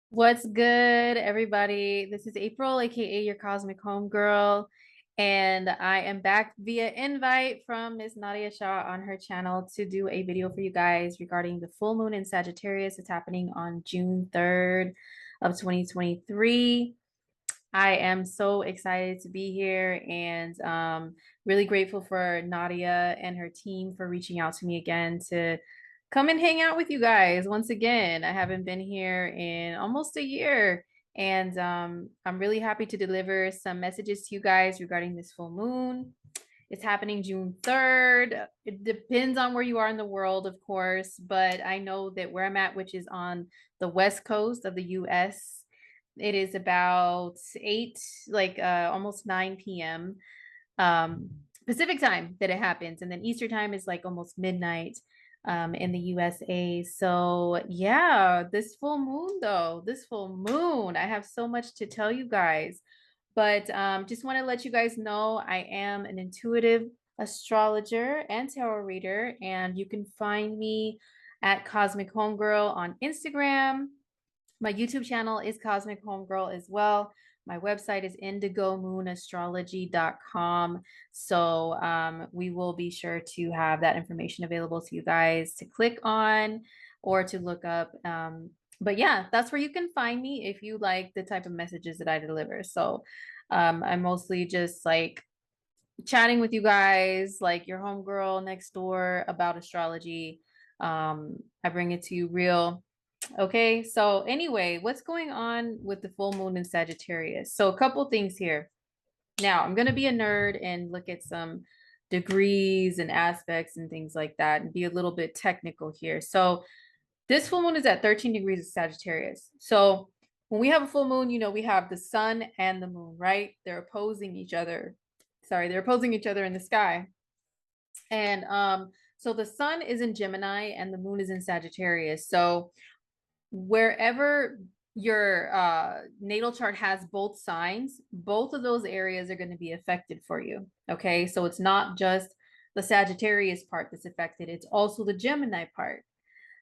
What's good, everybody? This is April, aka your Cosmic Homegirl, and I am back via invite from Miss Nadiya Shah on her channel to do a video for you guys regarding the full moon in Sagittarius. It's happening on June 3rd of 2023. I am so excited to be here and really grateful for Nadiya and her team for reaching out to me again to come and hang out with you guys once again. I haven't been here in almost a year, and I'm really happy to deliver some messages to you guys regarding this full moon. It's happening June 3rd. It depends on where you are in the world, of course, but I know that where I'm at, which is on the west coast of the US, it is about 8, almost 9 p.m. Pacific time that it happens. And then Easter time is like almost midnight in the USA. So yeah, this full moon though, this full moon, I have so much to tell you guys. But just want to let you guys know I am an intuitive astrologer and tarot reader, and you can find me at Cosmic Homegirl on Instagram. My YouTube channel is Cosmic Homegirl as well. My website is indigomoon.astrology.com. So we will be sure to have that information available to you guys to click on or to look up. But yeah, that's where you can find me if you like the type of messages that I deliver. So I'm mostly just like chatting with you guys, like your homegirl next door about astrology. I bring it to you real. Okay, so anyway, what's going on with the full moon in Sagittarius? So a couple things here. Now, I'm going to be a nerd and look at some degrees and aspects and things like that and be a little bit technical here. So this full moon is at 13 degrees of Sagittarius. So when we have a full moon, we have the sun and the moon, right? They're opposing each other. Sorry, they're opposing each other in the sky. And so the sun is in Gemini and the moon is in Sagittarius. So wherever your natal chart has both signs, both of those areas are going to be affected for you. Okay, so it's not just the Sagittarius part that's affected, it's also the Gemini part.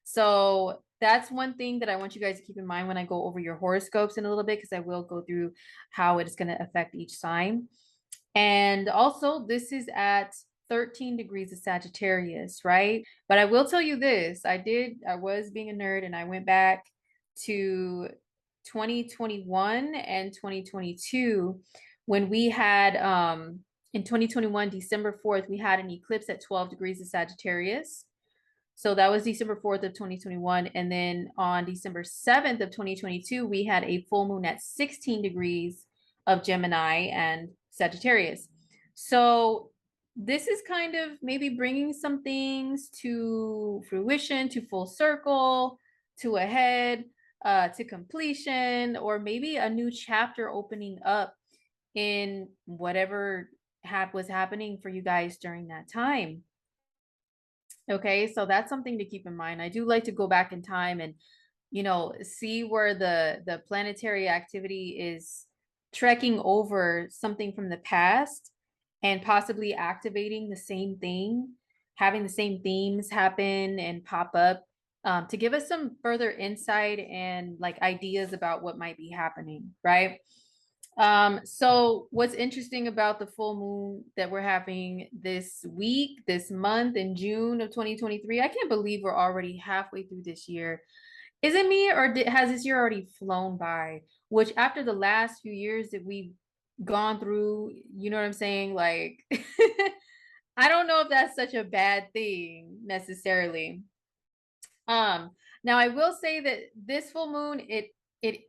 So that's one thing that I want you guys to keep in mind when I go over your horoscopes in a little bit, because I will go through how it's going to affect each sign. And also, this is at 13 degrees of Sagittarius, right? But I will tell you this, I was being a nerd and I went back to 2021 and 2022 when we had, in 2021, December 4th, we had an eclipse at 12 degrees of Sagittarius. So that was December 4th of 2021. And then on December 7th of 2022, we had a full moon at 16 degrees of Gemini and Sagittarius. So this is kind of maybe bringing some things to fruition, to full circle, to a head, to completion, or maybe a new chapter opening up in whatever was happening for you guys during that time. Okay, so that's something to keep in mind. I do like to go back in time and, see where the planetary activity is trekking over something from the past and possibly activating the same thing, having the same themes happen and pop up, to give us some further insight and like ideas about what might be happening, right? So what's interesting about the full moon that we're having this week, this month in June of 2023, I can't believe we're already halfway through this year. Is it me or has this year already flown by? Which after the last few years that we've gone through, you know what I'm saying? Like, I don't know if that's such a bad thing necessarily. Um, Now I will say that this full moon, it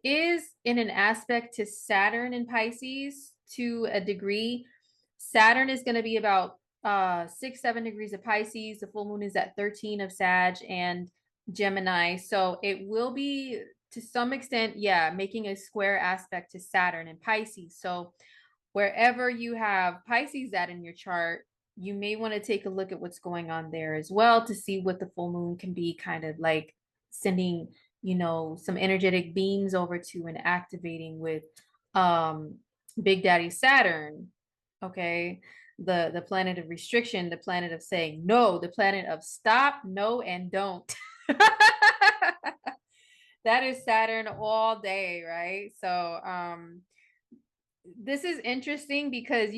is in an aspect to Saturn in Pisces to a degree. Saturn is going to be about 6, 7 degrees of Pisces. The full moon is at 13 of Sag and Gemini. So it will be to some extent, yeah, making a square aspect to Saturn and Pisces. So wherever you have Pisces at in your chart, you may want to take a look at what's going on there as well to see what the full moon can be kind of like sending, some energetic beams over to and activating with um Big Daddy Saturn. Okay. The planet of restriction, the planet of saying no, the planet of stop, no, and don't. That is Saturn all day, right? So this is interesting because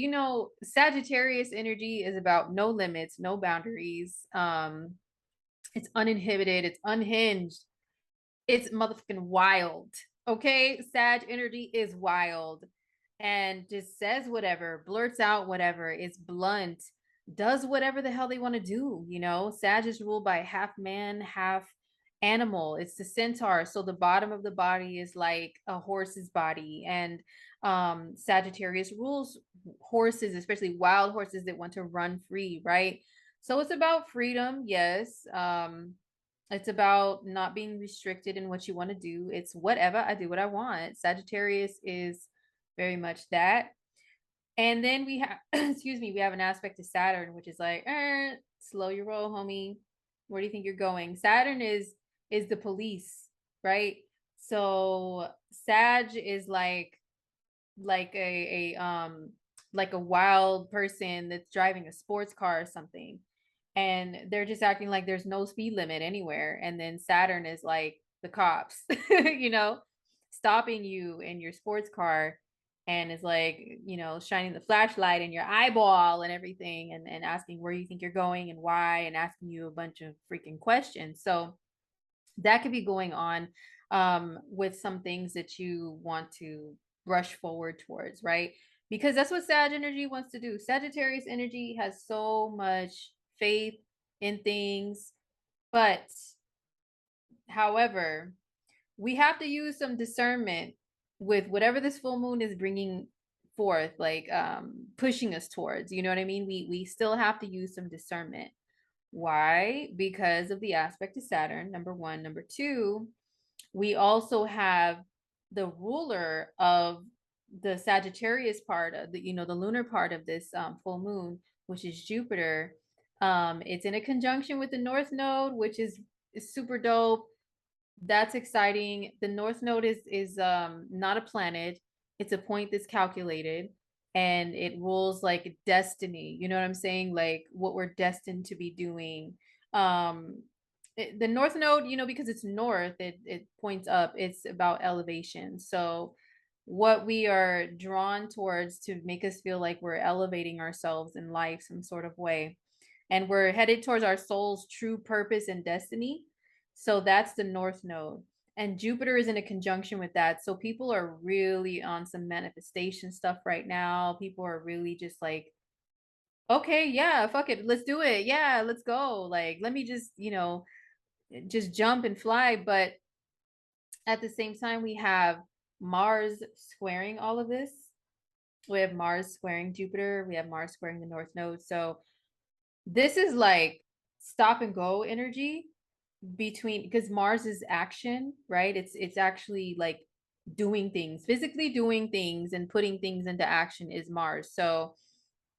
Sagittarius energy is about no limits, no boundaries. It's uninhibited, it's unhinged, it's motherfucking wild. Okay, Sag energy is wild and just says whatever, blurts out whatever, is blunt, does whatever the hell they want to do. Sag is ruled by half man, half animal. It's the centaur, so the bottom of the body is like a horse's body. And Sagittarius rules horses, especially wild horses that want to run free, right? So it's about freedom, yes. It's about not being restricted in what you want to do. It's whatever, I do what I want. Sagittarius is very much that. And then we have, excuse me, we have an aspect to Saturn, which is like, slow your roll, homie. Where do you think you're going? Saturn is the police, right? So Sag is like a wild person that's driving a sports car or something, and they're just acting like there's no speed limit anywhere. And then Saturn is like the cops, stopping you in your sports car, and is like, shining the flashlight in your eyeball and everything, and asking where you think you're going and why, and asking you a bunch of freaking questions. So that could be going on with some things that you want to rush forward towards, right? Because that's what Sag energy wants to do. Sagittarius energy has so much faith in things, but however, we have to use some discernment with whatever this full moon is bringing forth, like pushing us towards, you know what I mean? We still have to use some discernment. Why? Because of the aspect to Saturn, number one. Number two, we also have the ruler of the Sagittarius part of the lunar part of this full moon, which is Jupiter. It's in a conjunction with the North Node, which is super dope. That's exciting. The North Node is not a planet. It's a point that's calculated, and it rules like destiny. You know what I'm saying? Like what we're destined to be doing. The North Node, because it's north, it points up. It's about elevation. So what we are drawn towards to make us feel like we're elevating ourselves in life some sort of way, and we're headed towards our soul's true purpose and destiny. So that's the North Node. And Jupiter is in a conjunction with that. So people are really on some manifestation stuff right now. People are really just like, okay, yeah, fuck it. Let's do it. Yeah, let's go. Like, let me just jump and fly. But at the same time, we have Mars squaring all of this. We have Mars squaring Jupiter. We have Mars squaring the North Node. So this is like stop and go energy between, because Mars is action, right? It's actually like doing things, physically doing things and putting things into action is Mars. So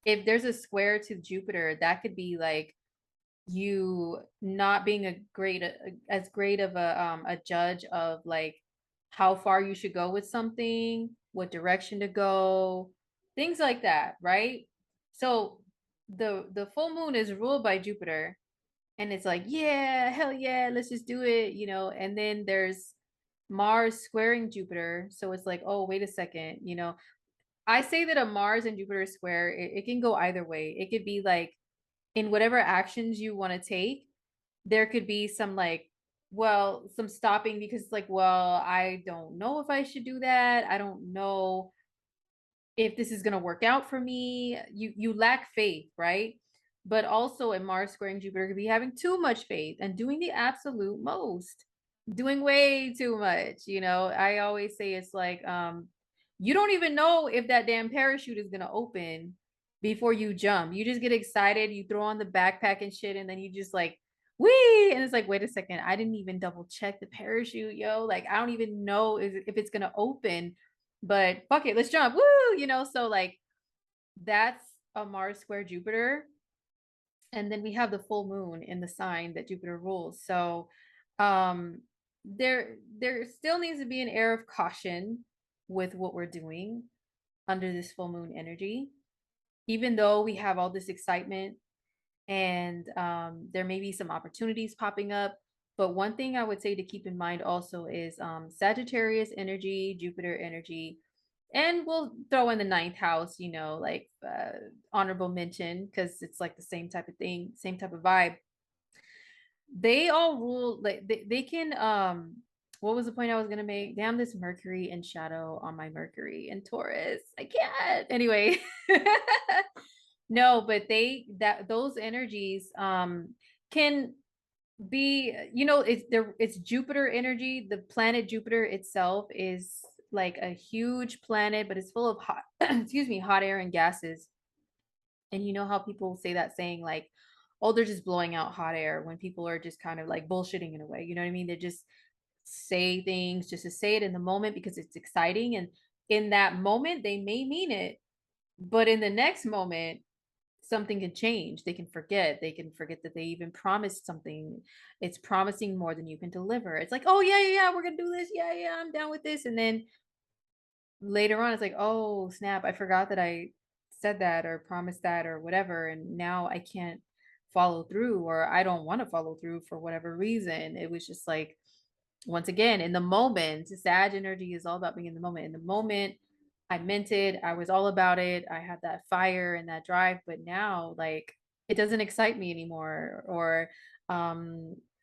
if there's a square to Jupiter, that could be like you not being as great of a judge of like how far you should go with something, what direction to go, things like that, right? So the full moon is ruled by Jupiter, and it's like, yeah, hell yeah, let's just do it, and then there's Mars squaring Jupiter. So it's like, oh, wait a second, I say that a Mars and Jupiter square, it can go either way. It could be like in whatever actions you want to take, there could be some like, well, some stopping because it's like, well, I don't know if I should do that. I don't know if this is going to work out for me. You lack faith, right? But also in Mars squaring Jupiter could be having too much faith and doing the absolute most, doing way too much. I always say it's like you don't even know if that damn parachute is going to open before you jump. You just get excited, you throw on the backpack and shit, and then you just like wee, and it's like, wait a second, I didn't even double check the parachute, yo. Like I don't even know if it's going to open, but fuck it, let's jump. Woo, so like that's a Mars square Jupiter. And then we have the full moon in the sign that Jupiter rules. So um there still needs to be an air of caution with what we're doing under this full moon energy, even though we have all this excitement, and there may be some opportunities popping up, But one thing I would say to keep in mind also is Sagittarius energy, Jupiter energy, and we'll throw in the ninth house, you know, like honorable mention, because it's like the same type of thing, same type of vibe. They all rule, like they can what was the point I was gonna make? Damn, this Mercury and shadow on my Mercury and Taurus. I can't. Anyway. No, but those energies can be, you know, it's Jupiter energy. The planet Jupiter itself is like a huge planet, but it's full of hot excuse me, hot air and gases. And you know how people say that saying like, oh, they're just blowing out hot air, when people are just kind of like bullshitting in a way. You know what I mean? They just say things just to say it in the moment because it's exciting. And in that moment, they may mean it, but in the next moment, something can change. They can forget. They can forget that they even promised something. It's promising more than you can deliver. It's like, oh yeah, yeah, yeah, we're gonna do this. Yeah, yeah, I'm down with this. And then later on, it's like, oh snap, I forgot that I said that or promised that or whatever, and now I can't follow through, or I don't want to follow through for whatever reason. It was just like, once again, in the moment, Sag energy is all about being in the moment. In the moment, I meant it. I was all about it. I had that fire and that drive, but now like it doesn't excite me anymore. Or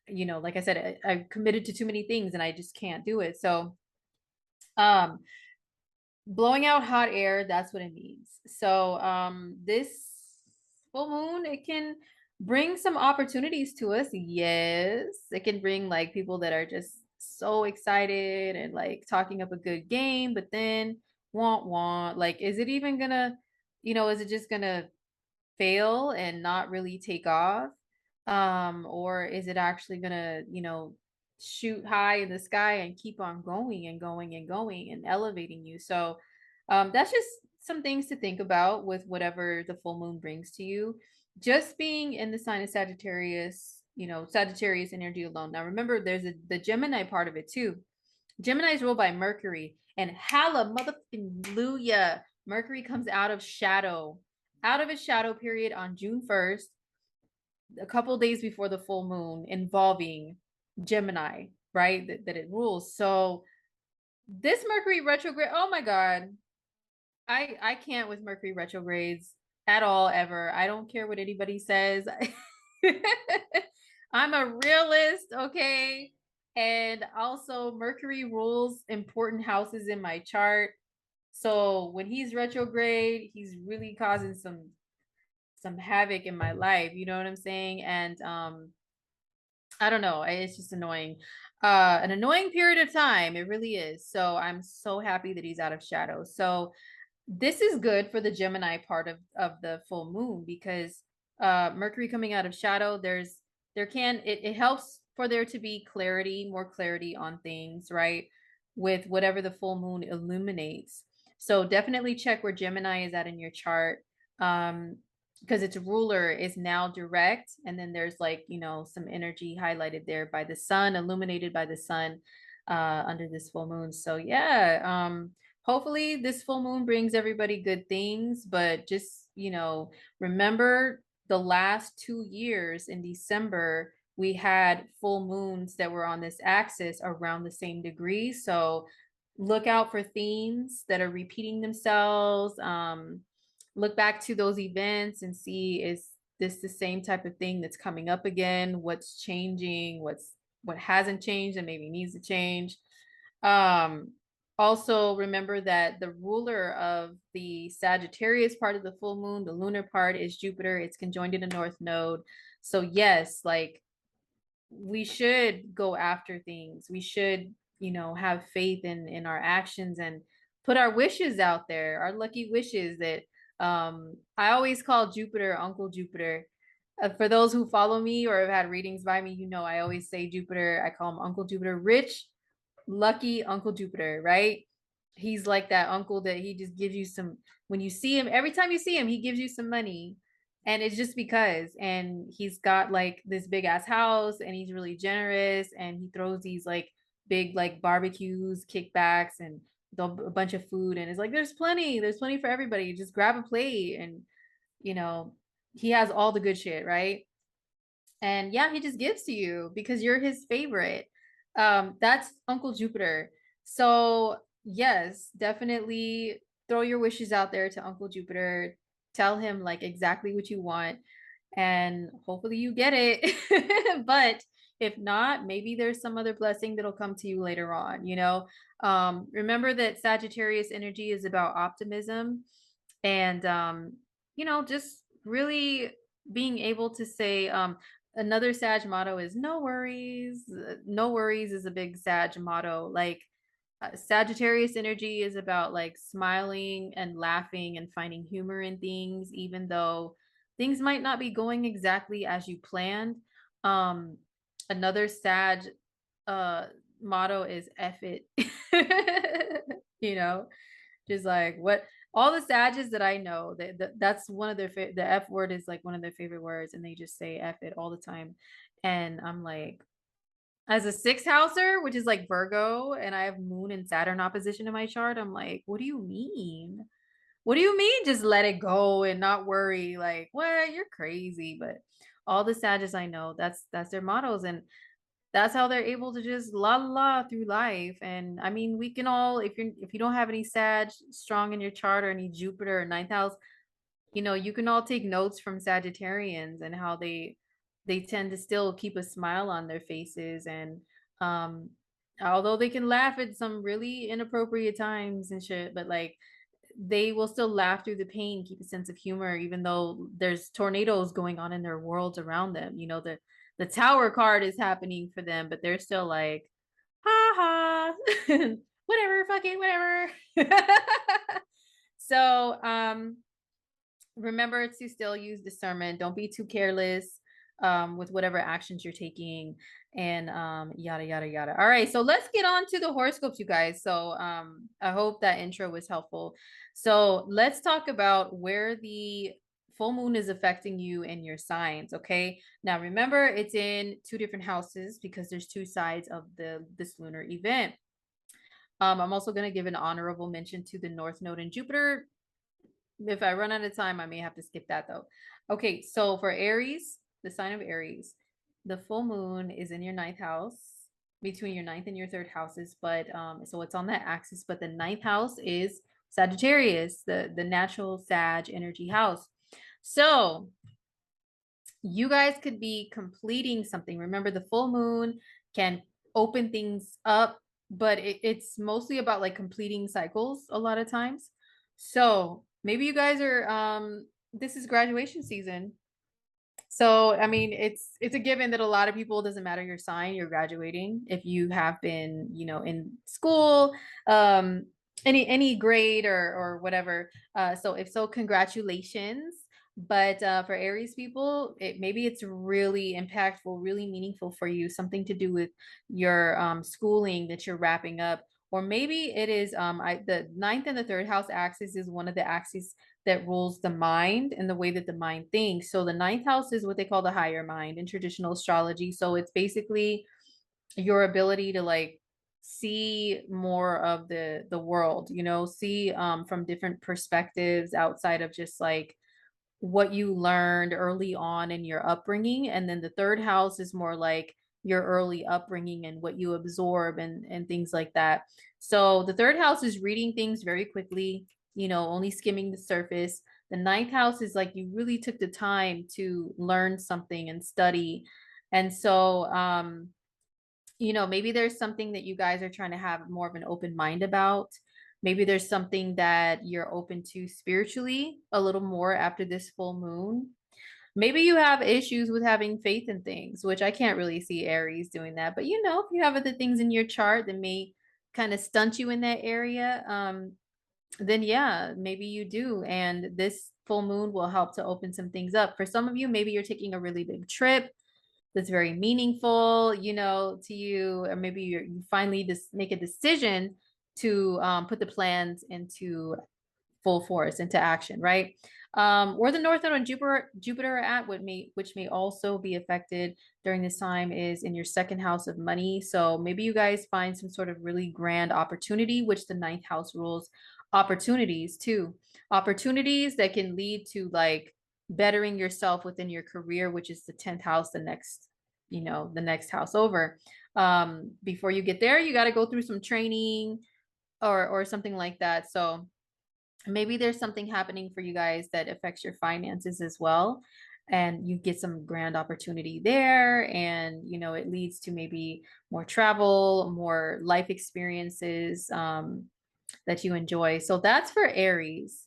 you know, like I said, I've committed to too many things and I just can't do it. So um blowing out hot air, that's what it means. So this full moon, it can bring some opportunities to us. Yes, it can bring like people that are just so excited and like talking up a good game, but then want like, is it even gonna, you know, is it just gonna fail and not really take off? Or is it actually gonna, you know, shoot high in the sky and keep on going and going and going and elevating you? So that's just some things to think about with whatever the full moon brings to you. Just being in the sign of Sagittarius, you know, Sagittarius energy alone. Now remember, there's the Gemini part of it too. Gemini is ruled by Mercury, and halla motherfucking hallelujah, Mercury comes out of its shadow period on June 1st, a couple days before the full moon, involving Gemini, right? That it rules. So this Mercury retrograde, oh my God, I can't with Mercury retrogrades at all, ever. I don't care what anybody says. I'm a realist, okay? And also Mercury rules important houses in my chart. So when he's retrograde, he's really causing some havoc in my life, you know what I'm saying? And I don't know, it's just annoying. An annoying period of time, it really is. So I'm so happy that he's out of shadow. So this is good for the Gemini part of the full moon, because Mercury coming out of shadow, it helps for there to be clarity, more clarity on things, right? With whatever the full moon illuminates. So definitely check where Gemini is at in your chart. Because its ruler is now direct, and then there's like, you know, some energy highlighted there by the sun, illuminated by the sun under this full moon. So yeah, hopefully this full moon brings everybody good things, but just, you know, remember the last 2 years in December, we had full moons that were on this axis around the same degree. So look out for themes that are repeating themselves. Look back to those events and see, is this the same type of thing that's coming up again? What's changing? What hasn't changed and maybe needs to change? Um, Also remember that the ruler of the Sagittarius part of the full moon, the lunar part, is Jupiter. It's conjoined in the North Node. So yes, like we should go after things. We should, you know, have faith in our actions and put our wishes out there, our lucky wishes that I always call Jupiter Uncle Jupiter. For those who follow me or have had readings by me, you know, I always say Jupiter, I call him Uncle Jupiter, rich, lucky Uncle Jupiter, right? He's like that uncle that he just gives you some, when you see him, every time you see him, he gives you some money. And it's just because, and he's got like this big ass house and he's really generous and he throws these like big like barbecues, kickbacks, and a bunch of food. And it's like, there's plenty for everybody. Just grab a plate. And, you know, he has all the good shit, right? And yeah, he just gives to you because you're his favorite. That's Uncle Jupiter. So yes, definitely throw your wishes out there to Uncle Jupiter. Tell him like exactly what you want, and hopefully you get it. But if not, maybe there's some other blessing that'll come to you later on, you know. Remember that Sagittarius energy is about optimism, and you know, just really being able to say, another Sag motto is no worries. No worries is a big Sag motto. Like, Sagittarius energy is about like smiling and laughing and finding humor in things, even though things might not be going exactly as you planned. Um, Another Sag uh motto is F it. You know, just like what all the Sages that I know, that's one of their the F word is like one of their favorite words, and they just say F it all the time. And I'm like, as a sixth houser, which is like Virgo, and I have Moon and Saturn opposition in my chart, I'm like, what do you mean? What do you mean? Just let it go and not worry. Like, what? You're crazy. But all the Sages I know, that's their mottos, and that's how they're able to just la la la through life. And I mean, we can all, if you don't have any Sag strong in your chart or any Jupiter or ninth house, you know, you can all take notes from Sagittarians and how they tend to still keep a smile on their faces. And um although they can laugh at some really inappropriate times and shit, but like they will still laugh through the pain, keep a sense of humor, even though there's tornadoes going on in their worlds around them. You know, the tower card is happening for them, but they're still like, ha ha, whatever, fucking whatever. So remember to still use discernment. Don't be too careless with whatever actions you're taking, and yada yada yada. All right, so let's get on to the horoscopes, you guys. So I hope that intro was helpful. So let's talk about where the full moon is affecting you and your signs. Okay, now remember it's in two different houses because there's two sides of this lunar event. I'm also going to give an honorable mention to the North Node in Jupiter. If I run out of time, I may have to skip that though. Okay, so for Aries, the sign of Aries, the full moon is in your ninth house, between your ninth and your third houses, but so it's on that axis, but the ninth house is Sagittarius, the natural Sag energy house. So you guys could be completing something. Remember, the full moon can open things up, but it's mostly about like completing cycles a lot of times. So maybe you guys are this is graduation season. So I mean, it's a given that a lot of people, doesn't matter your sign, you're graduating. If you have been, you know, in school, any grade or whatever. So if so, congratulations. But for Aries people, maybe it's really impactful, really meaningful for you, something to do with your schooling that you're wrapping up. Or maybe it is the ninth and the third house axis is one of the axes that rules the mind and the way that the mind thinks. So the ninth house is what they call the higher mind in traditional astrology. So it's basically your ability to like see more of the world, you know, see from different perspectives outside of just like what you learned early on in your upbringing. And then the third house is more like your early upbringing and what you absorb and things like that. So the third house is reading things very quickly, you know, only skimming the surface. The ninth house is like you really took the time to learn something and study. And so you know, maybe there's something that you guys are trying to have more of an open mind about. Maybe there's something that you're open to spiritually a little more after this full moon. Maybe you have issues with having faith in things, which I can't really see Aries doing that. But you know, if you have other things in your chart that may kind of stunt you in that area, then yeah, maybe you do. And this full moon will help to open some things up. For some of you, maybe you're taking a really big trip that's very meaningful, you know, to you, or maybe you finally just make a decision to put the plans into full force, into action, right? Where the North Node and Jupiter are at, which may also be affected during this time, is in your second house of money. So maybe you guys find some sort of really grand opportunity, which the ninth house rules opportunities too. Opportunities that can lead to like bettering yourself within your career, which is the 10th house, the next, the next house over. Before you get there, you got to go through some training or something like that. So maybe there's something happening for you guys that affects your finances as well, and you get some grand opportunity there, and it leads to maybe more travel, more life experiences, that you enjoy. So that's for Aries.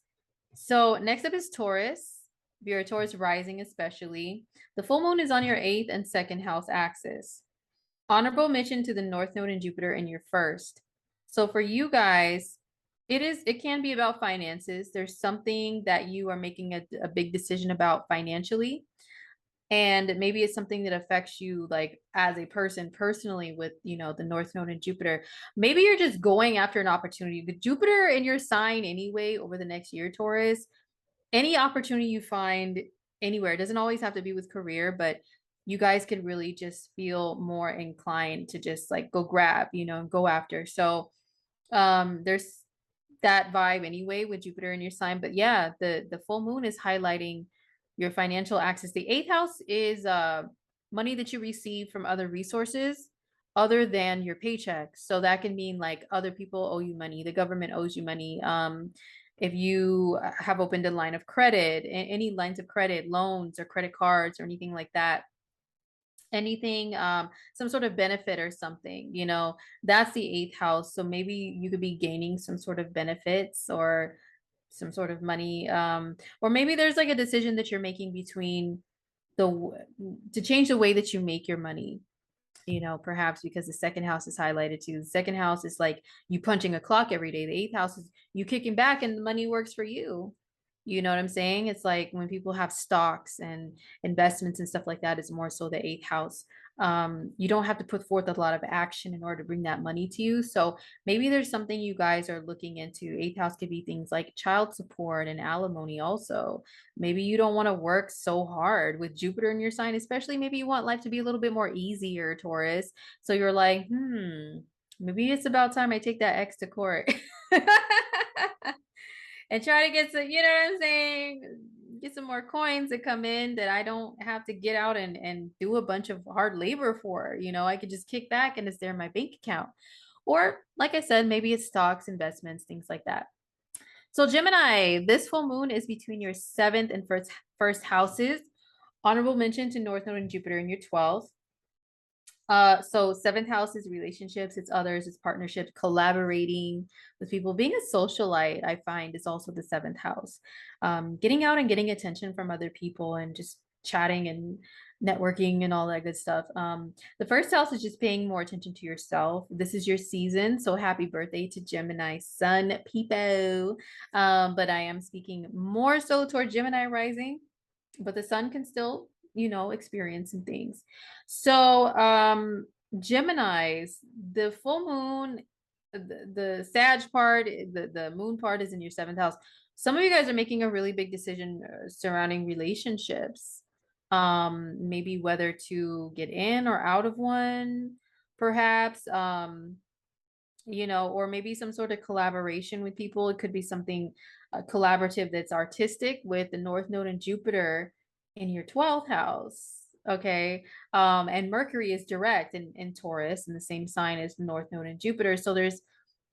So next up is Taurus. If you're a Taurus rising, especially, the full moon is on your eighth and second house axis. Honorable mention to the North Node and Jupiter in your first. So for you guys, it can be about finances. There's something that you are making a big decision about financially. And maybe it's something that affects you like as a person personally with, the North Node and Jupiter. Maybe you're just going after an opportunity. With Jupiter in your sign anyway over the next year, Taurus, any opportunity you find anywhere, it doesn't always have to be with career, but you guys could really just feel more inclined to just like go grab, and go after. So there's that vibe anyway with Jupiter in your sign. But yeah, the full moon is highlighting your financial access. The eighth house is money that you receive from other resources other than your paycheck. So that can mean like other people owe you money, the government owes you money. If you have opened a line of credit, any lines of credit, loans or credit cards or anything like that, anything, some sort of benefit or something, that's the eighth house. So maybe you could be gaining some sort of benefits or some sort of money, or maybe there's like a decision that you're making between to change the way that you make your money, perhaps because the second house is highlighted too. The second house is like you punching a clock every day. The eighth house is you kicking back and the money works for you. You know what I'm saying? It's like when people have stocks and investments and stuff like that, it's more so the eighth house. You don't have to put forth a lot of action in order to bring that money to you. So maybe there's something you guys are looking into. Eighth house could be things like child support and alimony also. Maybe you don't want to work so hard with Jupiter in your sign, especially maybe you want life to be a little bit more easier, Taurus. So you're like, maybe it's about time I take that ex to court. And try to get some, what I'm saying? Get some more coins that come in that I don't have to get out and do a bunch of hard labor for. I could just kick back and it's there in my bank account. Or, like I said, maybe it's stocks, investments, things like that. So, Gemini, this full moon is between your seventh and first houses. Honorable mention to North Node and Jupiter in your 12th. So seventh house is relationships, it's others, it's partnerships, collaborating with people. Being a socialite, I find, is also the seventh house. Getting out and getting attention from other people and just chatting and networking and all that good stuff. The first house is just paying more attention to yourself. This is your season. So happy birthday to Gemini Sun Peepo. But I am speaking more so toward Gemini rising, but the sun can still, experience some things. So, Geminis, the full moon, the Sag part, the moon part is in your seventh house. Some of you guys are making a really big decision surrounding relationships. Maybe whether to get in or out of one, perhaps. Or maybe some sort of collaboration with people. It could be something collaborative that's artistic with the North Node and Jupiter in your 12th house. Okay. And Mercury is direct in Taurus in the same sign as the North Node and Jupiter. So there's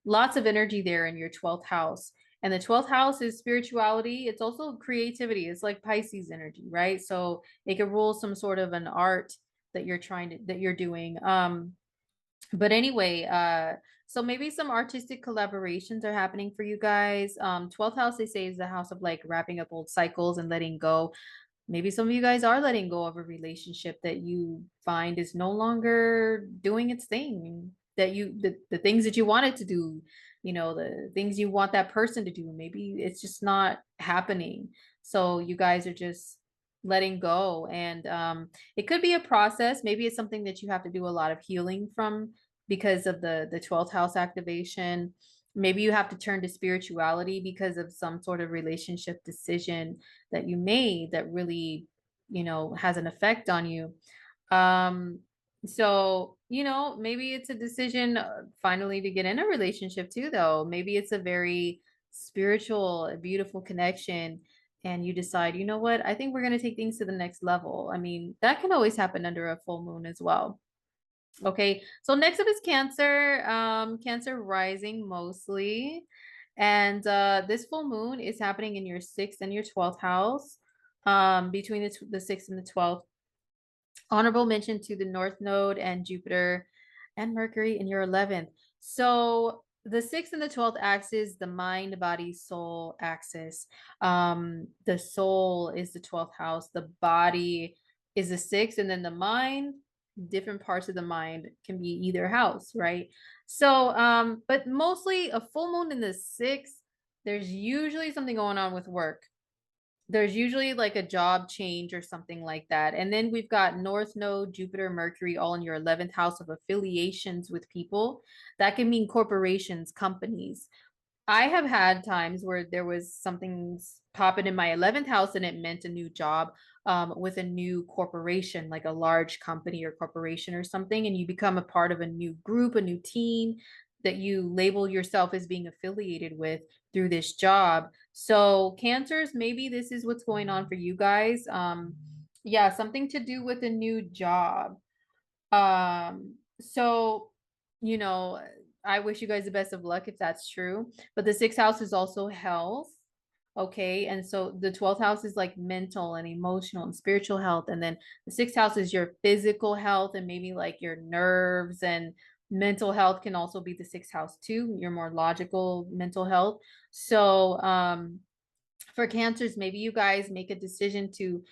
lots of energy there in your 12th house. And the 12th house is spirituality. It's also creativity. It's like Pisces energy, right? So it could rule some sort of an art that you're doing. But anyway, so maybe some artistic collaborations are happening for you guys. 12th house, they say, is the house of like wrapping up old cycles and letting go. Maybe some of you guys are letting go of a relationship that you find is no longer doing its thing, that the things that you wanted to do, the things you want that person to do, maybe it's just not happening. So you guys are just letting go. And it could be a process. Maybe it's something that you have to do a lot of healing from because of the 12th house activation. Maybe you have to turn to spirituality because of some sort of relationship decision that you made that really, has an effect on you. So, maybe it's a decision finally to get in a relationship too, though. Maybe it's a very spiritual, beautiful connection and you decide, you know what, I think we're going to take things to the next level. I mean, that can always happen under a full moon as well. Okay, so next up is Cancer, Cancer rising mostly. And this full moon is happening in your 6th and your 12th house, between the 6th and the 12th. Honorable mention to the North Node and Jupiter and Mercury in your 11th. So the 6th and the 12th axis, the mind, body, soul axis. The soul is the 12th house, the body is the 6th, and then the mind, different parts of the mind can be either house, right? So, but mostly a full moon in the 6th, there's usually something going on with work. There's usually like a job change or something like that. And then we've got North Node, Jupiter, Mercury, all in your 11th house of affiliations with people. That can mean corporations, companies. I have had times where there was something popping in my 11th house and it meant a new job, with a new corporation, like a large company or corporation or something. And you become a part of a new group, a new team that you label yourself as being affiliated with through this job. So, Cancers, maybe this is what's going on for you guys. Yeah, something to do with a new job. So, you know, I wish you guys the best of luck if that's true. But the 6th house is also health. Okay. And so the 12th house is like mental and emotional and spiritual health. And then the 6th house is your physical health and maybe like your nerves, and mental health can also be the 6th house too, your more logical mental health. So, for Cancers, maybe you guys make a decision to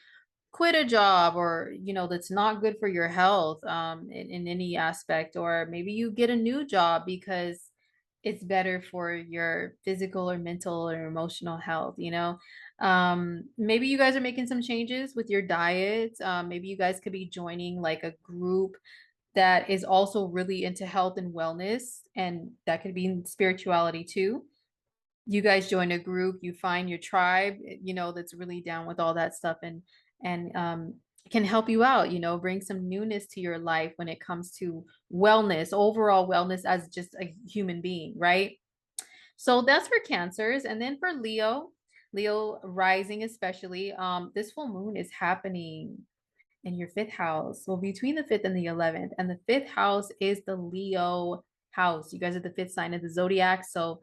quit a job, or that's not good for your health, in any aspect, or maybe you get a new job because it's better for your physical or mental or emotional health. Maybe you guys are making some changes with your diet. Maybe you guys could be joining like a group that is also really into health and wellness, and that could be in spirituality too. You guys join a group, you find your tribe, that's really down with all that stuff, and can help you out, bring some newness to your life when it comes to wellness, overall wellness as just a human being, right? So that's for Cancers. And then for Leo rising especially, this full moon is happening in your 5th house. Well, between the 5th and the 11th. And the 5th house is the Leo house. You guys are the 5th sign of the zodiac. So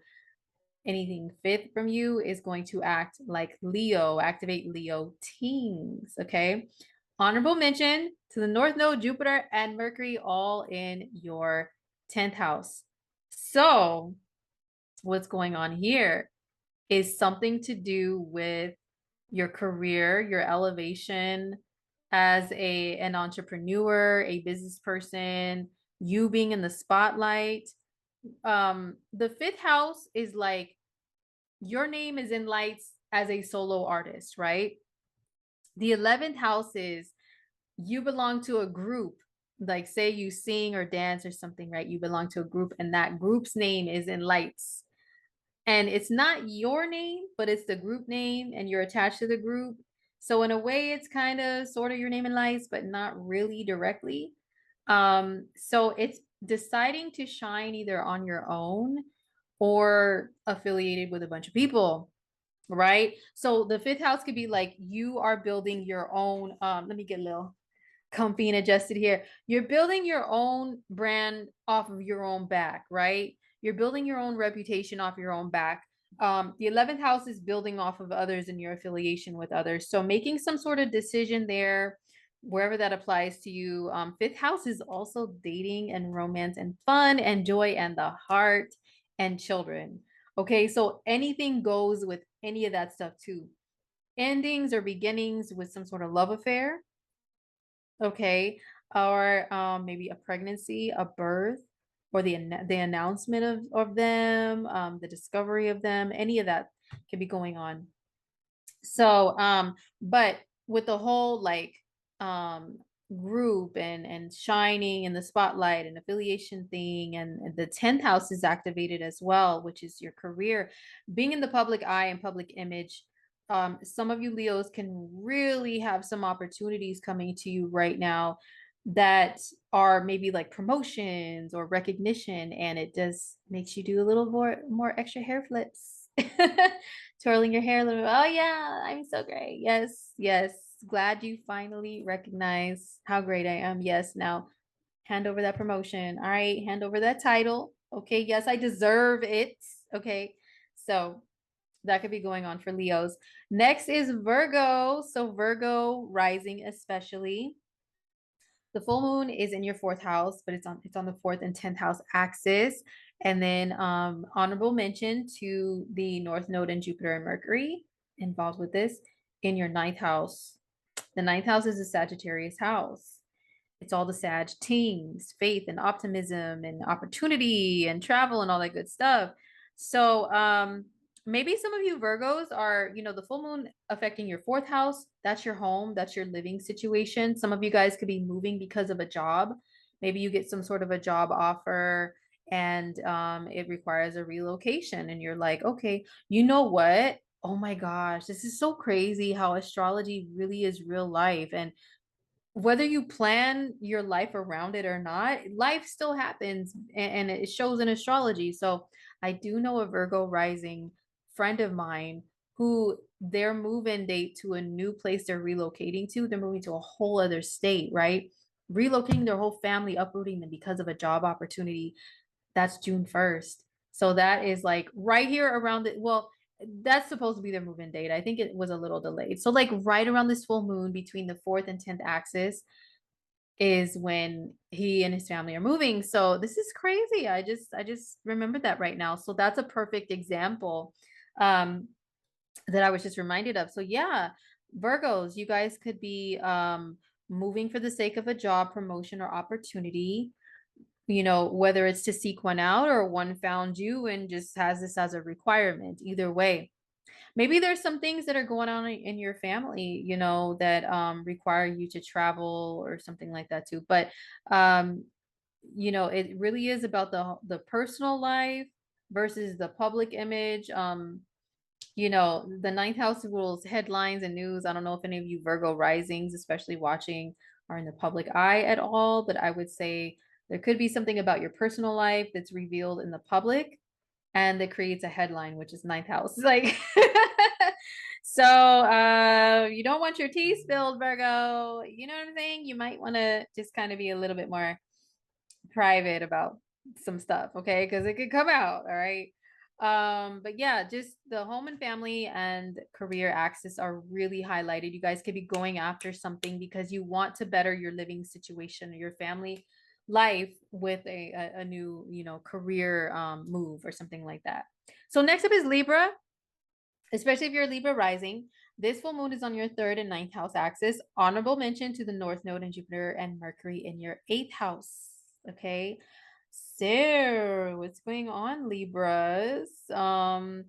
anything 5th from you is going to act like Leo, activate Leo teens. Okay. Honorable mention to the North Node, Jupiter, and Mercury, all in your 10th house. So, what's going on here is something to do with your career, your elevation as an entrepreneur, a business person, you being in the spotlight. The 5th house is like your name is in lights as a solo artist, right? The 11th house is you belong to a group. Like, say you sing or dance or something, right? You belong to a group, and that group's name is in lights. And it's not your name, but it's the group name, and you're attached to the group. So, in a way, it's kind of sort of your name in lights, but not really directly. So, it's deciding to shine either on your own or affiliated with a bunch of people, right? So the 5th house could be like you are building your own. Let me get a little comfy and adjusted here. You're building your own brand off of your own back, right? You're building your own reputation off your own back. The 11th house is building off of others and your affiliation with others. So making some sort of decision there, wherever that applies to you. 5th house is also dating and romance and fun and joy and the heart and children. Okay, so anything goes with any of that stuff too. Endings or beginnings with some sort of love affair, okay, or maybe a pregnancy, a birth, or the announcement of them, the discovery of them, any of that could be going on. So, but with the whole like group and shining in the spotlight and affiliation thing, and the 10th house is activated as well, which is your career, being in the public eye and public image. Some of you Leos can really have some opportunities coming to you right now that are maybe like promotions or recognition, and it just makes you do a little more extra hair flips. Twirling your hair a little bit. Oh yeah, I'm so great. Yes, yes. Glad you finally recognize how great I am. Yes, now hand over that promotion. All right, hand over that title. Okay, yes, I deserve it. Okay, so that could be going on for Leos. Next is Virgo. So Virgo rising especially. The full moon is in your fourth house, but it's on the fourth and 10th house axis. And then honorable mention to the North Node and Jupiter and Mercury involved with this in your ninth house. The ninth house is a Sagittarius house. It's all the Sag teams, faith and optimism and opportunity and travel and all that good stuff. So maybe some of you Virgos are, the full moon affecting your fourth house. That's your home, that's your living situation. Some of you guys could be moving because of a job. Maybe you get some sort of a job offer and it requires a relocation. And you're like, okay, you know what? Oh my gosh, this is so crazy how astrology really is real life. And whether you plan your life around it or not, life still happens and it shows in astrology. So I do know a Virgo rising friend of mine who their move-in date to a new place they're relocating to, they're moving to a whole other state, right? Relocating their whole family, uprooting them because of a job opportunity. That's June 1st. So that is like right here around it. Well, that's supposed to be their move-in date. I think it was a little delayed. So like right around this full moon between the fourth and 10th axis is when he and his family are moving. So this is crazy. I just remembered that right now. So that's a perfect example that I was just reminded of. So yeah, Virgos, you guys could be moving for the sake of a job, promotion, or opportunity, whether it's to seek one out or one found you and just has this as a requirement. Either way, maybe there's some things that are going on in your family, that require you to travel or something like that too. But it really is about the personal life versus the public image. The ninth house rules headlines and news. I don't know if any of you Virgo risings, especially watching, are in the public eye at all, but I would say there could be something about your personal life that's revealed in the public and that creates a headline, which is ninth house. Like, so you don't want your tea spilled, Virgo. You know what I'm saying? You might want to just kind of be a little bit more private about some stuff, okay? Because it could come out, all right? But yeah, just the home and family and career axis are really highlighted. You guys could be going after something because you want to better your living situation or your family life with a new, career move or something like that. So next up is Libra, especially if you're Libra rising. This full moon is on your third and ninth house axis. Honorable mention to the North Node and Jupiter and Mercury in your eighth house. Okay. So what's going on, Libras? I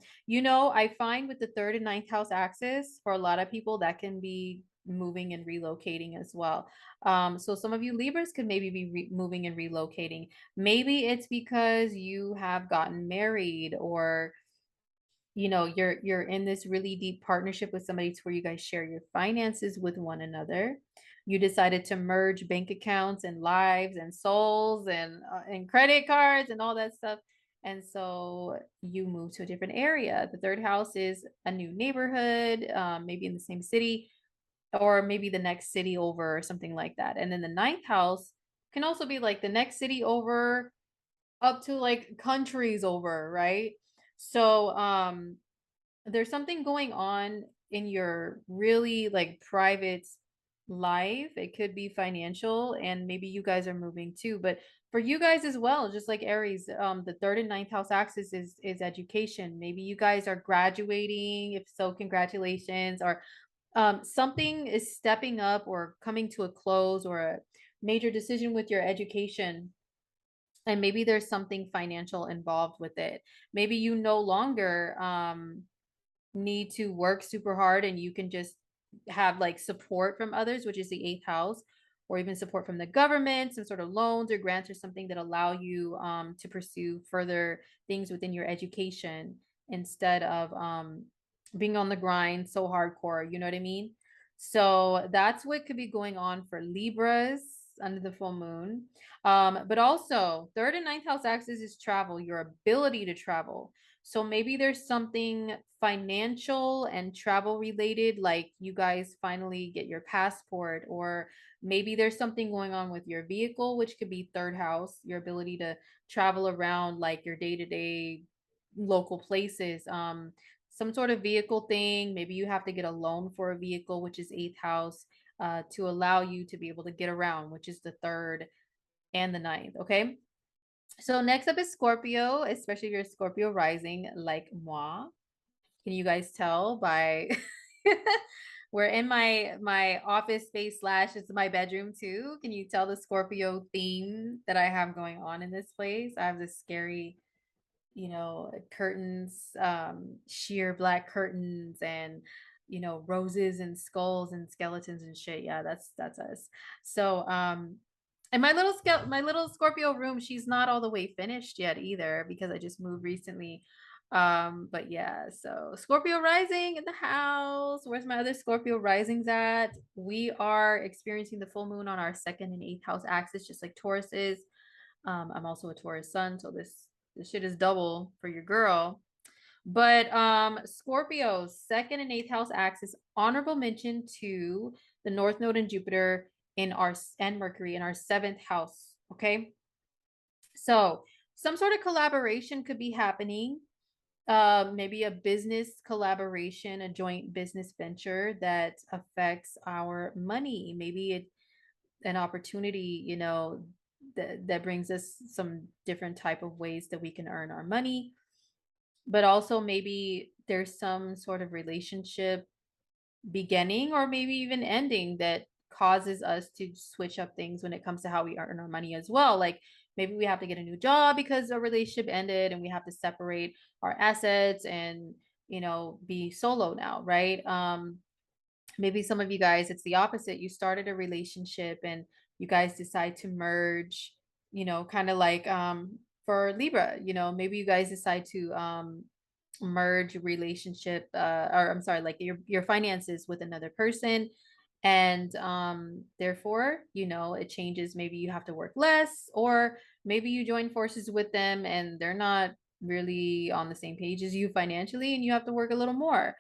find with the third and ninth house axis, for a lot of people, that can be moving and relocating as well. So some of you Libras could maybe be moving and relocating. Maybe it's because you have gotten married or you're in this really deep partnership with somebody to where you guys share your finances with one another. You decided to merge bank accounts and lives and souls and credit cards and all that stuff, and so you move to a different area. The third house is a new neighborhood, maybe in the same city or maybe the next city over or something like that. And then the ninth house can also be like the next city over up to like countries over, right? So there's something going on in your really like private life. It could be financial, and maybe you guys are moving too. But for you guys as well, just like Aries, the third and ninth house axis is education. Maybe you guys are graduating. If so, congratulations. Or something is stepping up or coming to a close, or a major decision with your education, and maybe there's something financial involved with it. Maybe you no longer need to work super hard and you can just have like support from others, which is the eighth house, or even support from the government, some sort of loans or grants or something that allow you to pursue further things within your education instead of being on the grind so hardcore. You know what I mean? So that's what could be going on for Libras under the full moon. But also, third and ninth house axis is travel, your ability to travel. So maybe there's something financial and travel related, like you guys finally get your passport, or maybe there's something going on with your vehicle, which could be third house, your ability to travel around like your day to day local places. Some sort of vehicle thing. Maybe you have to get a loan for a vehicle, which is eighth house, to allow you to be able to get around, which is the third and the ninth. Okay. So next up is Scorpio, especially if you're Scorpio rising like moi. Can you guys tell by we're in my office space slash it's my bedroom too. Can you tell the Scorpio theme that I have going on in this place? I have this scary, curtains, sheer black curtains, and roses and skulls and skeletons and shit. Yeah, that's us. So and my little Scorpio room, she's not all the way finished yet either because I just moved recently. But yeah, so Scorpio rising in the house. Where's my other Scorpio risings at? We are experiencing the full moon on our second and eighth house axis, just like Taurus is. I'm also a Taurus sun, so this shit is double for your girl. But Scorpio's second and eighth house axis, honorable mention to the North Node and Jupiter in our and Mercury in our seventh house. Okay. So some sort of collaboration could be happening. Maybe a business collaboration, a joint business venture that affects our money. Maybe an opportunity, that brings us some different type of ways that we can earn our money. But also maybe there's some sort of relationship beginning or maybe even ending that causes us to switch up things when it comes to how we earn our money as well. Like maybe we have to get a new job because our relationship ended and we have to separate our assets and be solo now, right? Maybe some of you guys, it's the opposite. You started a relationship and you guys decide to merge, kind of like for Libra, maybe you guys decide to merge relationship or I'm sorry, like your finances with another person. And therefore, it changes. Maybe you have to work less, or maybe you join forces with them and they're not really on the same page as you financially and you have to work a little more.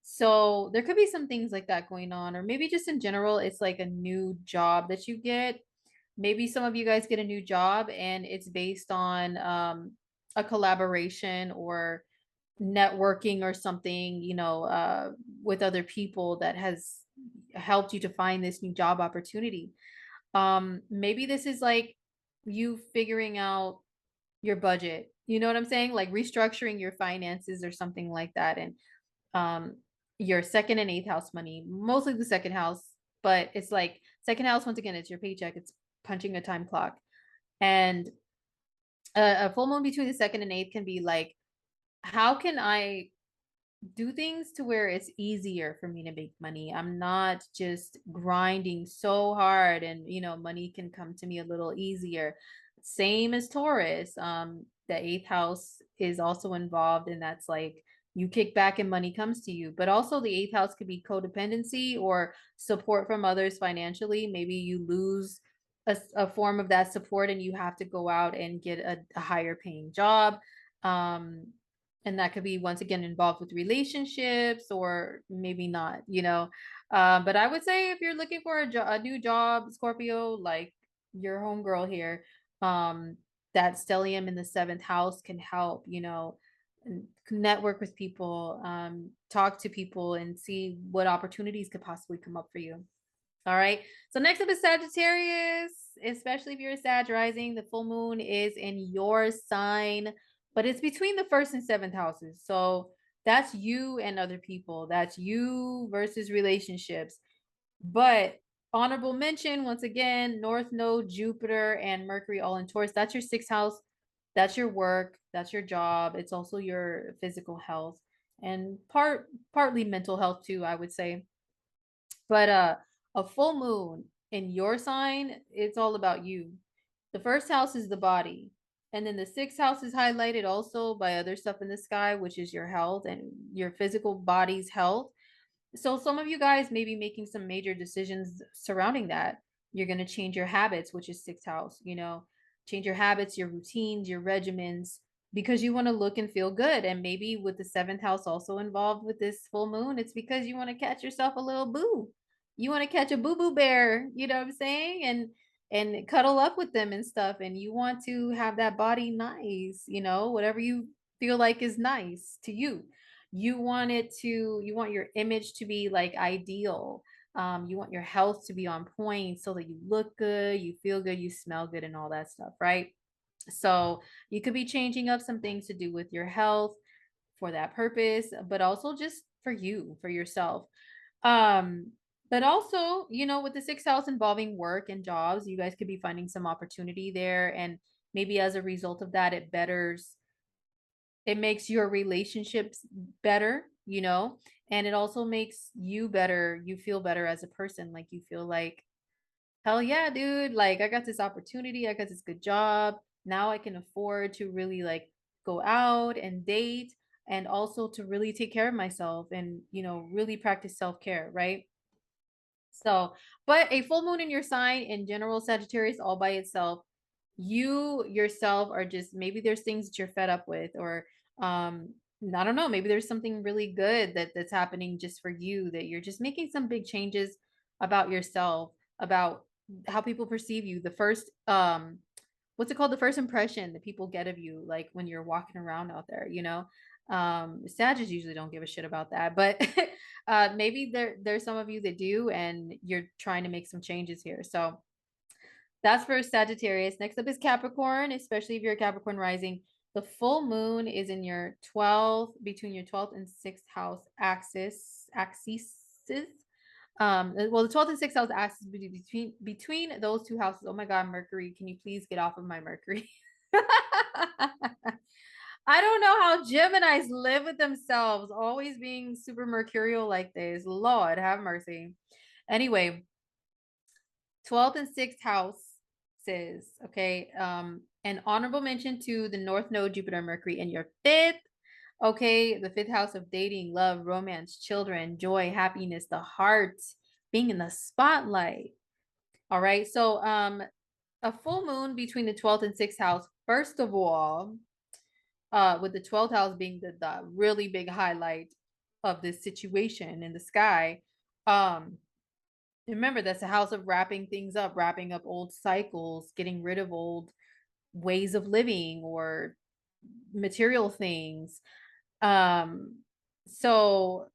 So there could be some things like that going on, or maybe just in general, it's like a new job that you get. Maybe some of you guys get a new job and it's based on a collaboration or networking or something, with other people that has helped you to find this new job opportunity. Maybe this is like you figuring out your budget. You know what I'm saying? Like restructuring your finances or something like that. And um your second and eighth house money, mostly the second house, but it's like second house, once again, it's your paycheck, it's punching a time clock. And a full moon between the second and eighth can be like, how can I do things to where it's easier for me to make money? I'm not just grinding so hard and money can come to me a little easier. Same as Taurus. The eighth house is also involved, and that's like you kick back and money comes to you. But also the eighth house could be codependency or support from others financially. Maybe you lose a form of that support and you have to go out and get a higher paying job. Um, and that could be once again involved with relationships or maybe not, but I would say if you're looking for a new job, Scorpio, like your homegirl here, um that stellium in the seventh house can help, network with people, talk to people and see what opportunities could possibly come up for you. All right. So next up is Sagittarius, especially if you're a Sag rising. The full moon is in your sign, but it's between the first and seventh houses. So that's you and other people. That's you versus relationships. But honorable mention, once again, North Node, Jupiter, and Mercury all in Taurus. That's your sixth house. That's your work. That's your job. It's also your physical health and partly mental health too, I would say. But a full moon in your sign, it's all about you. The first house is the body. And then the sixth house is highlighted also by other stuff in the sky, which is your health and your physical body's health. So some of you guys may be making some major decisions surrounding that. You're going to change your habits, which is sixth house, change your habits, your routines, your regimens, because you want to look and feel good. And maybe with the seventh house also involved with this full moon, it's because you want to catch yourself a little boo. You want to catch a boo bear, you know what I'm saying? And cuddle up with them and stuff. And you want to have that body nice, whatever you feel like is nice to you. You want your image to be like ideal. You want your health to be on point so that you look good, you feel good, you smell good, and all that stuff, right? So you could be changing up some things to do with your health for that purpose, but also just for you, for yourself. Um, but also, with the sixth house involving work and jobs, you guys could be finding some opportunity there. And maybe as a result of that, it makes your relationships better, and it also makes you better. You feel better as a person. Like you feel like, hell yeah, dude. Like I got this opportunity. I got this good job. Now I can afford to really like go out and date and also to really take care of myself and, really practice self-care, right? So, but a full moon in your sign in general, Sagittarius, all by itself, you yourself are just maybe there's things that you're fed up with, or I don't know, maybe there's something really good that's happening just for you, that you're just making some big changes about yourself, about how people perceive you. The first what's it called? The first impression that people get of you, like when you're walking around out there, Sagittarius usually don't give a shit about that, but maybe there's some of you that do, and you're trying to make some changes here. So that's for Sagittarius. Next up is Capricorn, especially if you're a Capricorn rising. The full moon is in your 12th, between your 12th and 6th house axes. Well, the 12th and 6th house axis between those two houses. Oh my God, Mercury, can you please get off of my Mercury? I don't know how Geminis live with themselves, always being super mercurial like this. Lord, have mercy. Anyway, 12th and 6th house says, okay, an honorable mention to the North Node, Jupiter, Mercury in your fifth. Okay, the fifth house of dating, love, romance, children, joy, happiness, the heart, being in the spotlight. All right, so a full moon between the 12th and 6th house, first of all, with the 12th house being the really big highlight of this situation in the sky. Remember, that's a house of wrapping things up, wrapping up old cycles, getting rid of old ways of living or material things. Um, so,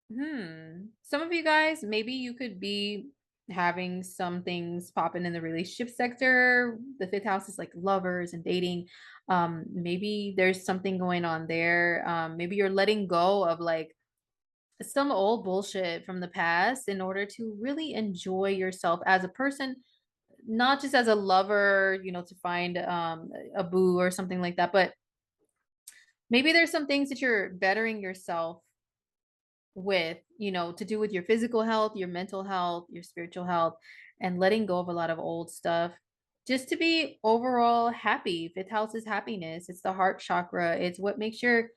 some of you guys, maybe you could be having some things popping in the relationship sector. The fifth house is like lovers and dating. Maybe there's something going on there. Maybe you're letting go of like some old bullshit from the past in order to really enjoy yourself as a person, not just as a lover, to find a boo or something like that, but maybe there's some things that you're bettering yourself with, to do with your physical health, your mental health, your spiritual health, and letting go of a lot of old stuff just to be overall happy. Fifth house is happiness. It's the heart chakra. It's what makes your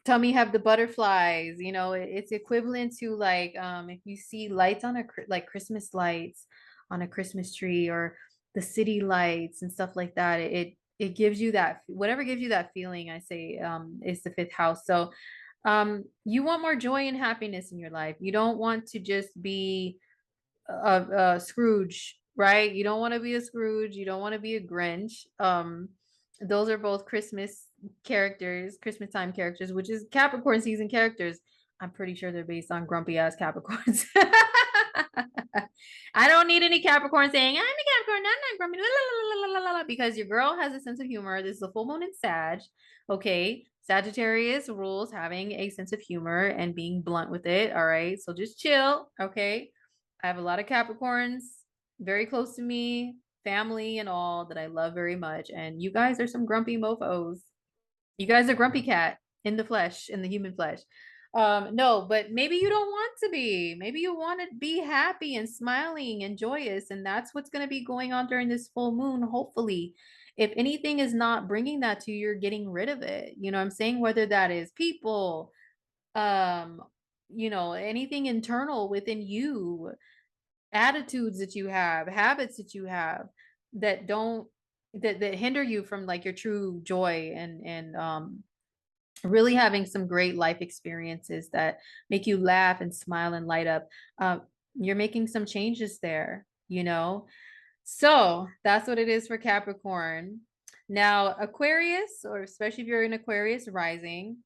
tummy have the butterflies. It's equivalent to like if you see lights on like Christmas lights on a Christmas tree, or the city lights and stuff like that. It gives you that, whatever gives you that feeling, I say, is the fifth house. So you want more joy and happiness in your life. You don't want to just be a Scrooge, right? You don't want to be a Scrooge. You don't want to be a Grinch. Those are both Christmas characters, Christmas time characters, which is Capricorn season characters. I'm pretty sure they're based on grumpy ass Capricorns. I don't need any Capricorn saying, I'm a Capricorn, I'm not grumpy, la, la, la, la, because your girl has a sense of humor. This is a full moon in Sag. Okay. Sagittarius rules having a sense of humor and being blunt with it. All right. So just chill. Okay. I have a lot of Capricorns very close to me, family and all, that I love very much. And you guys are some grumpy mofos. You guys are grumpy cat in the flesh, in the human flesh. No, but maybe you don't want to be. Maybe you want to be happy and smiling and joyous. And that's what's going to be going on during this full moon, hopefully. If anything is not bringing that to you, you're getting rid of it. You know what I'm saying? Whether that is people, um, anything internal within you, attitudes that you have, habits that you have that don't that hinder you from like your true joy and really having some great life experiences that make you laugh and smile and light up. uh, you're making some changes there, you know. So that's what it is for Capricorn. Now Aquarius, or especially if you're in Aquarius rising,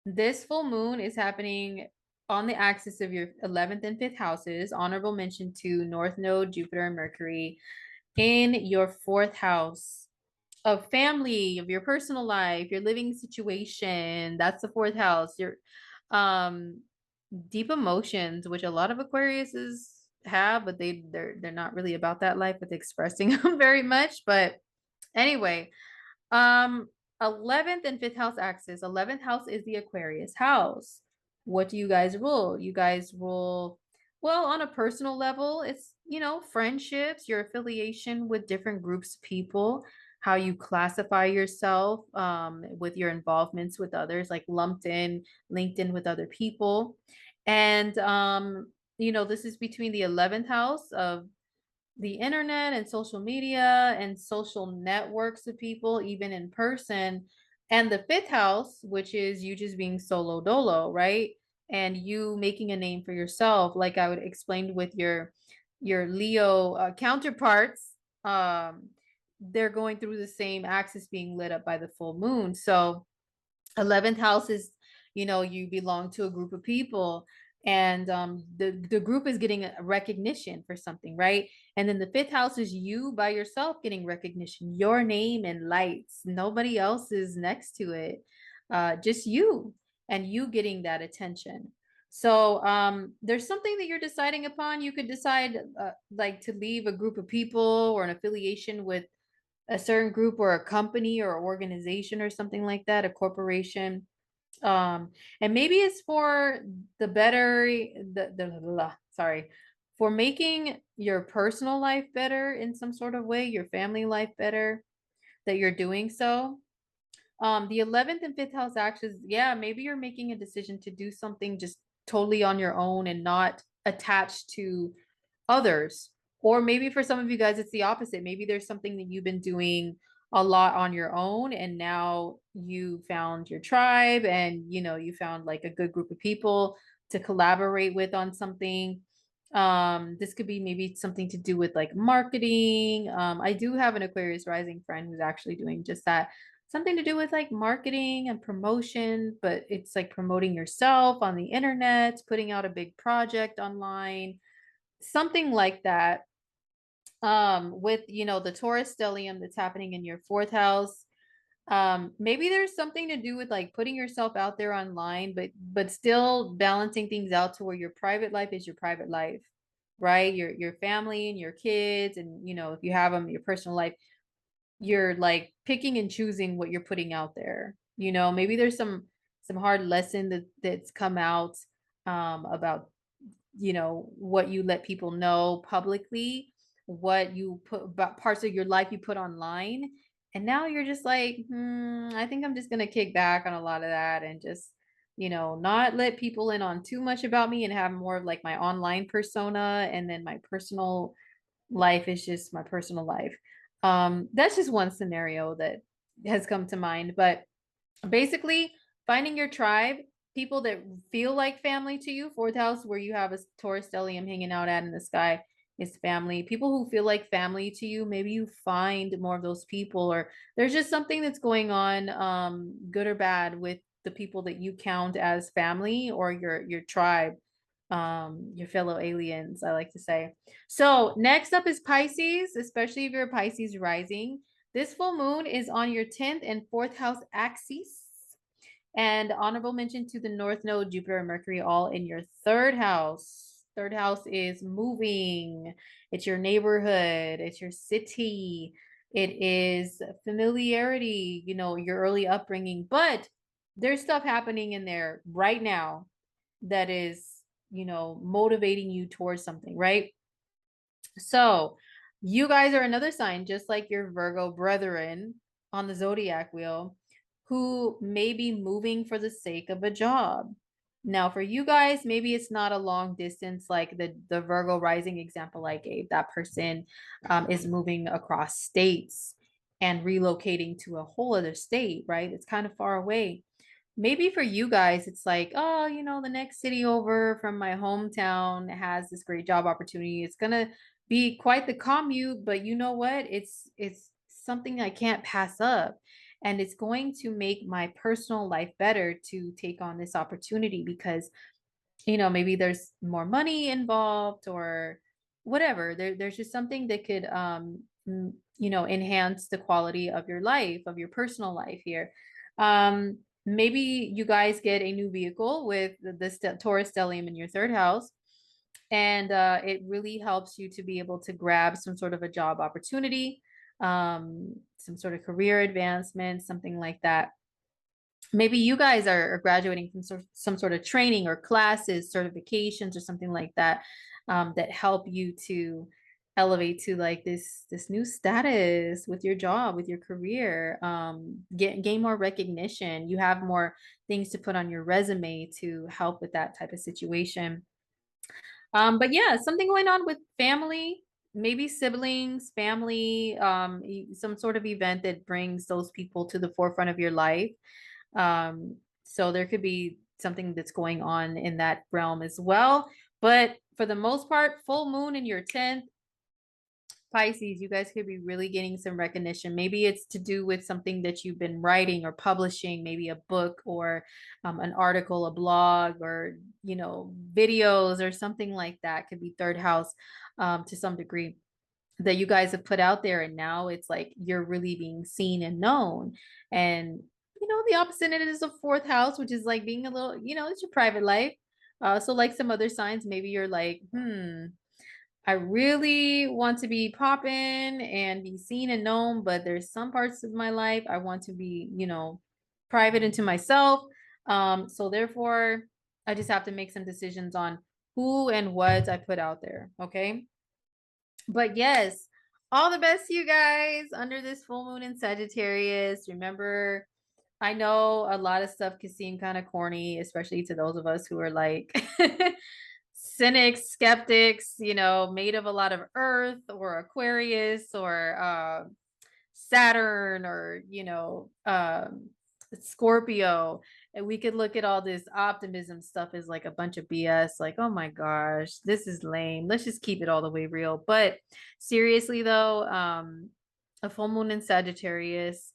this full moon is happening on the axis of your 11th and 5th houses. Honorable mention to North Node, Jupiter, and Mercury in your 4th house of family, of your personal life, your living situation. That's the 4th house. Your um deep emotions, which a lot of Aquariuses have, but they're not really about that life with expressing them very much. But anyway, um, 11th and 5th house axis. 11th house is the Aquarius house. What do you guys rule? You guys rule, well, on a personal level, it's, you know, friendships, your affiliation with different groups of people, how you classify yourself with your involvements with others, like lumped in, linked in with other people. And, you know, this is between the 11th house of the internet and social media and social networks of people, even in person, and the 5th house, which is you just being solo dolo, right? And you making a name for yourself, like I would explain with your Leo counterparts. They're going through the same axis being lit up by the full moon. So 11th house is, you know, you belong to a group of people, and the group is getting a recognition for something, right? And then the 5th house is you by yourself getting recognition, your name and lights, nobody else is next to it, just you, and you getting that attention. So there's something that you're deciding upon. You could decide like to leave a group of people or an affiliation with a certain group or a company or organization or something like that, a corporation. And maybe it's for the better, sorry, for making your personal life better in some sort of way, your family life better, that you're doing so. The 11th and 5th house actions, yeah, maybe you're making a decision to do something just totally on your own and not attached to others. Or maybe for some of you guys, it's the opposite. Maybe there's something that you've been doing a lot on your own, and now you found your tribe, and you know, you found like a good group of people to collaborate with on something. This could be maybe something to do with like marketing. I do have an Aquarius rising friend who's actually doing just that, something to do with like marketing and promotion, but it's like promoting yourself on the internet, putting out a big project online, something like that. With, you know, the Taurus stellium that's happening in your 4th house, maybe there's something to do with like putting yourself out there online, but still balancing things out to where your private life is your private life, right? Your family and your kids, and you know, if you have them, your personal life, you're like picking and choosing what you're putting out there. You know, maybe there's some hard lesson that's come out about, you know, what you let people know publicly, what you put about parts of your life you put online, and now you're just like, I think I'm just gonna kick back on a lot of that and just, you know, not let people in on too much about me and have more of like my online persona, and then my personal life is just my personal life. That's just one scenario that has come to mind, but basically finding your tribe, people that feel like family to you. 4th house, where you have a Taurus stellium hanging out at in the sky, is family. People who feel like family to you, maybe you find more of those people, or there's just something that's going on, good or bad, with the people that you count as family, or your tribe, your fellow aliens, I like to say. So next up is Pisces, especially if you're a Pisces rising. This full moon is on your 10th and 4th house axis. And honorable mention to the North Node, Jupiter, and Mercury, all in your 3rd house. 3rd house is moving. It's your neighborhood. It's your city. It is familiarity, you know, your early upbringing. But there's stuff happening in there right now that is, you know, motivating you towards something, right? So you guys are another sign, just like your Virgo brethren on the zodiac wheel, who may be moving for the sake of a job. Now, for you guys, maybe it's not a long distance like the Virgo rising example I gave. That person is moving across states. and relocating to a whole other state, right? It's kind of far away. Maybe for you guys, it's like, oh, you know, the next city over from my hometown has this great job opportunity. It's gonna be quite the commute, but you know what? It's something I can't pass up. And it's going to make my personal life better to take on this opportunity because, you know, maybe there's more money involved or whatever. There's just something that could you know, enhance the quality of your life, of your personal life here. Maybe you guys get a new vehicle with the Taurus stellium in your third house, and it really helps you to be able to grab some sort of a job opportunity, some sort of career advancement, something like that. Maybe you guys are graduating from some sort of training or classes, certifications, or something like that, that help you to elevate to like this new status with your job, with your career, gain more recognition. You have more things to put on your resume to help with that type of situation. But yeah, something going on with family, maybe siblings, family, some sort of event that brings those people to the forefront of your life. So there could be something that's going on in that realm as well. But for the most part, full moon in your 10th, Pisces, you guys could be really getting some recognition. Maybe it's to do with something that you've been writing or publishing, maybe a book or an article, a blog, or, you know, videos or something like that. Could be third house to some degree that you guys have put out there. And now it's like you're really being seen and known. And, you know, the opposite it is a fourth house, which is like being a little, you know, it's your private life. So like some other signs, maybe you're like, I really want to be popping and be seen and known, but there's some parts of my life I want to be, you know, private into myself. So therefore, I just have to make some decisions on who and what I put out there. Okay. But yes, all the best to you guys under this full moon in Sagittarius. Remember, I know a lot of stuff can seem kind of corny, especially to those of us who are like cynics, skeptics, you know, made of a lot of earth or Aquarius or Saturn or, you know, Scorpio. And we could look at all this optimism stuff as like a bunch of BS, like, oh my gosh, this is lame. Let's just keep it all the way real. But seriously, though, a full moon in Sagittarius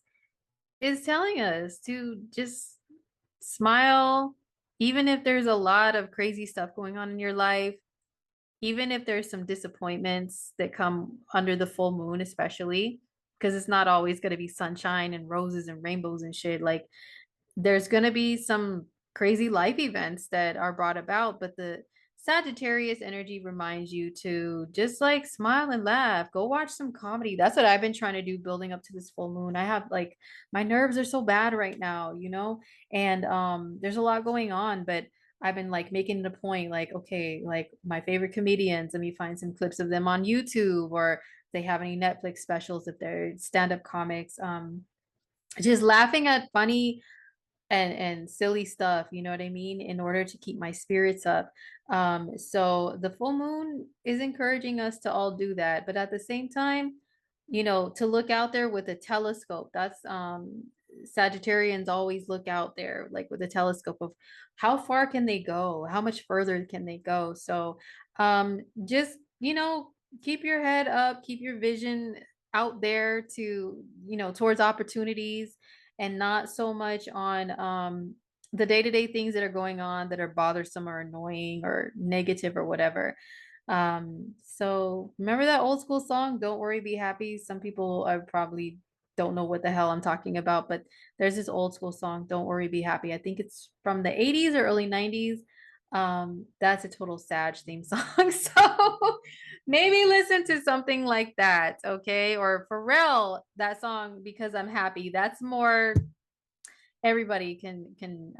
is telling us to just smile, even if there's a lot of crazy stuff going on in your life, even if there's some disappointments that come under the full moon, especially because it's not always going to be sunshine and roses and rainbows and shit. Like there's going to be some crazy life events that are brought about, but the Sagittarius energy reminds you to just like smile and laugh. Go watch some comedy. That's what I've been trying to do building up to this full moon. I have like my nerves are so bad right now, you know? And there's a lot going on, but I've been like making it a point like okay, like my favorite comedians, let me find some clips of them on YouTube or if they have any Netflix specials if they're stand-up comics. Just laughing at funny and silly stuff, you know what I mean, in order to keep my spirits up. So the full moon is encouraging us to all do that, but at the same time, you know, to look out there with a telescope. That's Sagittarians always look out there like with a telescope of how far can they go, how much further can they go. So just, you know, keep your head up, keep your vision out there to, you know, towards opportunities and not so much on the day-to-day things that are going on that are bothersome or annoying or negative or whatever. So remember that old school song, Don't Worry, Be Happy? Some people are probably don't know what the hell I'm talking about, but there's this old school song, Don't Worry, Be Happy. I think it's from the 80s or early 90s. That's a total Sag theme song. So maybe listen to something like that, okay? Or Pharrell, that song Because I'm Happy. That's more everybody can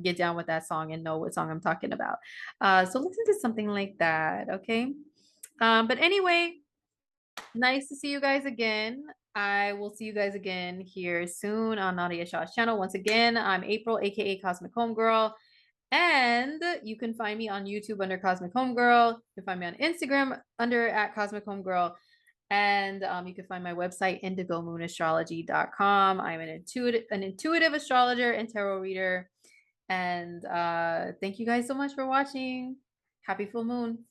get down with that song and know what song I'm talking about. So listen to something like that, okay? But anyway, nice to see you guys again. I will see you guys again here soon on Nadiya Shah's channel. Once again, I'm April, aka Cosmic Homegirl. And you can find me on YouTube under Cosmic Homegirl. You can find me on Instagram under @Cosmic Homegirl. And you can find my website, indigomoonastrology.com. I'm an intuitive astrologer and tarot reader. And thank you guys so much for watching. Happy full moon.